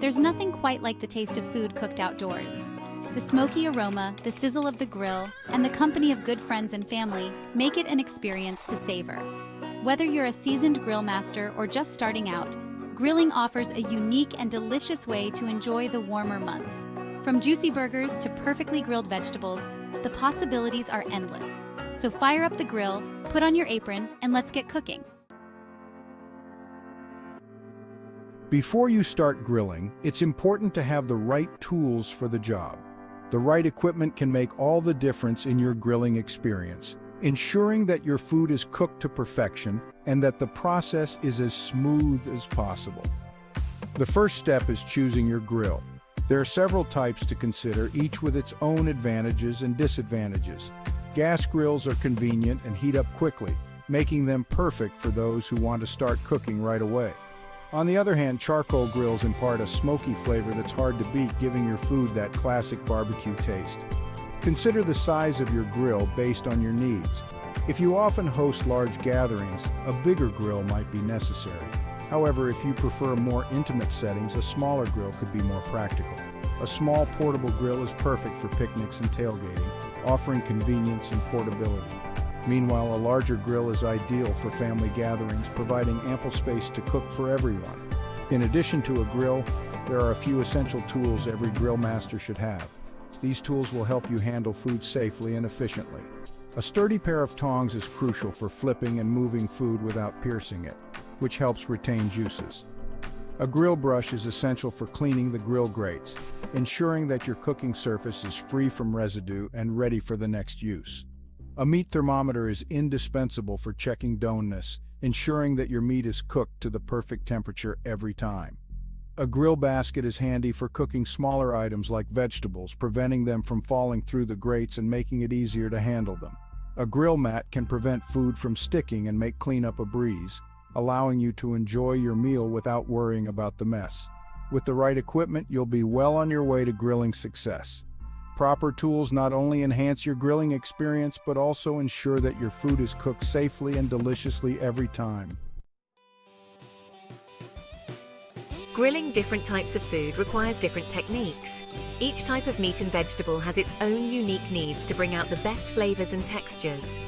There's nothing quite like the taste of food cooked outdoors. The smoky aroma, the sizzle of the grill, and the company of good friends and family make it an experience to savor. Whether you're a seasoned grill master or just starting out, grilling offers a unique and delicious way to enjoy the warmer months. From juicy burgers to perfectly grilled vegetables, the possibilities are endless. So fire up the grill, put on your apron, and let's get cooking. Before you start grilling, it's important to have the right tools for the job. The right equipment can make all the difference in your grilling experience, ensuring that your food is cooked to perfection and that the process is as smooth as possible. The first step is choosing your grill. There are several types to consider, each with its own advantages and disadvantages. Gas grills are convenient and heat up quickly, making them perfect for those who want to start cooking right away. On the other hand, charcoal grills impart a smoky flavor that's hard to beat, giving your food that classic barbecue taste. Consider the size of your grill based on your needs. If you often host large gatherings, a bigger grill might be necessary. However, if you prefer more intimate settings, a smaller grill could be more practical. A small portable grill is perfect for picnics and tailgating, offering convenience and portability. Meanwhile, a larger grill is ideal for family gatherings, providing ample space to cook for everyone. In addition to a grill, there are a few essential tools every grill master should have. These tools will help you handle food safely and efficiently. A sturdy pair of tongs is crucial for flipping and moving food without piercing it, which helps retain juices. A grill brush is essential for cleaning the grill grates, ensuring that your cooking surface is free from residue and ready for the next use. A meat thermometer is indispensable for checking doneness, ensuring that your meat is cooked to the perfect temperature every time. A grill basket is handy for cooking smaller items like vegetables, preventing them from falling through the grates and making it easier to handle them. A grill mat can prevent food from sticking and make cleanup a breeze, allowing you to enjoy your meal without worrying about the mess. With the right equipment, you'll be well on your way to grilling success. Proper tools not only enhance your grilling experience, but also ensure that your food is cooked safely and deliciously every time. Grilling different types of food requires different techniques. Each type of meat and vegetable has its own unique needs to bring out the best flavors and textures.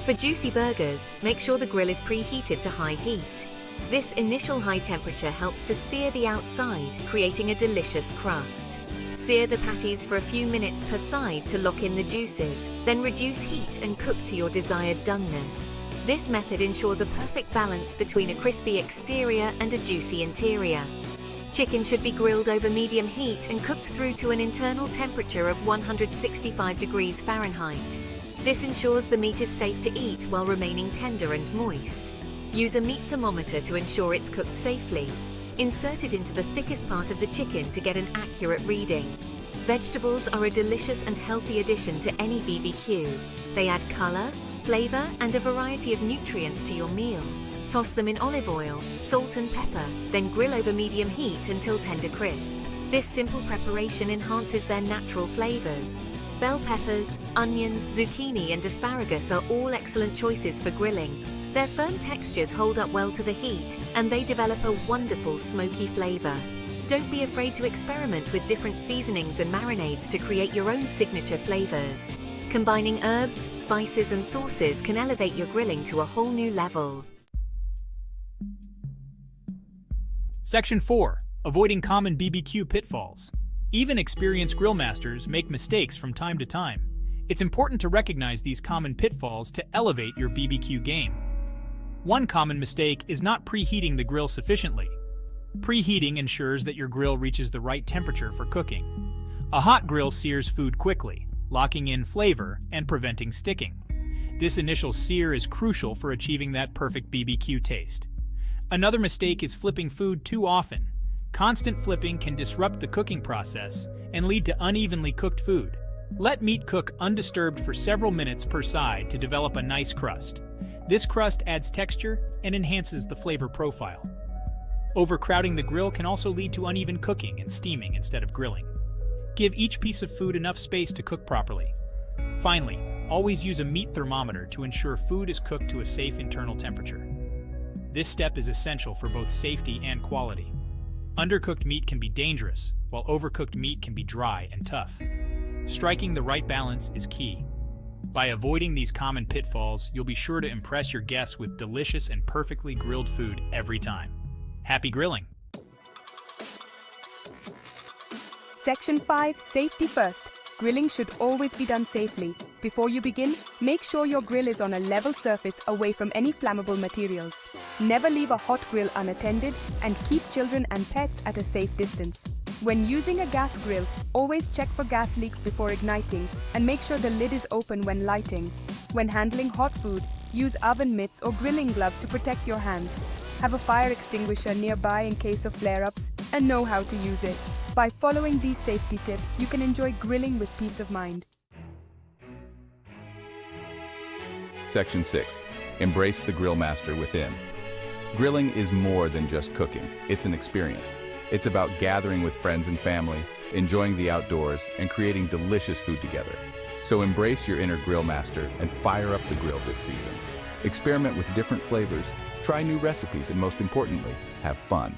For juicy burgers, make sure the grill is preheated to high heat. This initial high temperature helps to sear the outside, creating a delicious crust. Sear the patties for a few minutes per side to lock in the juices, then reduce heat and cook to your desired doneness. This method ensures a perfect balance between a crispy exterior and a juicy interior. Chicken should be grilled over medium heat and cooked through to an internal temperature of 165 degrees Fahrenheit. This ensures the meat is safe to eat while remaining tender and moist. Use a meat thermometer to ensure it's cooked safely. Insert it into the thickest part of the chicken to get an accurate reading. Vegetables are a delicious and healthy addition to any BBQ. They add color, flavor, and a variety of nutrients to your meal. Toss them in olive oil, salt and pepper, then grill over medium heat until tender crisp. This simple preparation enhances their natural flavors. Bell peppers, onions, zucchini, and asparagus are all excellent choices for grilling. Their firm textures hold up well to the heat, and they develop a wonderful smoky flavor. Don't be afraid to experiment with different seasonings and marinades to create your own signature flavors. Combining herbs, spices, and sauces can elevate your grilling to a whole new level. Section 4. Avoiding common BBQ pitfalls. Even experienced grill masters make mistakes from time to time. It's important to recognize these common pitfalls to elevate your BBQ game. One common mistake is not preheating the grill sufficiently. Preheating ensures that your grill reaches the right temperature for cooking. A hot grill sears food quickly, locking in flavor and preventing sticking. This initial sear is crucial for achieving that perfect BBQ taste. Another mistake is flipping food too often. Constant flipping can disrupt the cooking process and lead to unevenly cooked food. Let meat cook undisturbed for several minutes per side to develop a nice crust. This crust adds texture and enhances the flavor profile. Overcrowding the grill can also lead to uneven cooking and steaming instead of grilling. Give each piece of food enough space to cook properly. Finally, always use a meat thermometer to ensure food is cooked to a safe internal temperature. This step is essential for both safety and quality. Undercooked meat can be dangerous, while overcooked meat can be dry and tough. Striking the right balance is key. By avoiding these common pitfalls, you'll be sure to impress your guests with delicious and perfectly grilled food every time. Happy grilling! Section 5. Safety first. Grilling should always be done safely. Before you begin, make sure your grill is on a level surface away from any flammable materials. Never leave a hot grill unattended and keep children and pets at a safe distance. When using a gas grill, always check for gas leaks before igniting and make sure the lid is open when lighting. When handling hot food, use oven mitts or grilling gloves to protect your hands. Have a fire extinguisher nearby in case of flare-ups and know how to use it. By following these safety tips, you can enjoy grilling with peace of mind. Section 6. Embrace the grill master within. Grilling is more than just cooking. It's an experience. It's about gathering with friends and family, enjoying the outdoors, and creating delicious food together. So embrace your inner grill master and fire up the grill this season. Experiment with different flavors, try new recipes, and most importantly, have fun.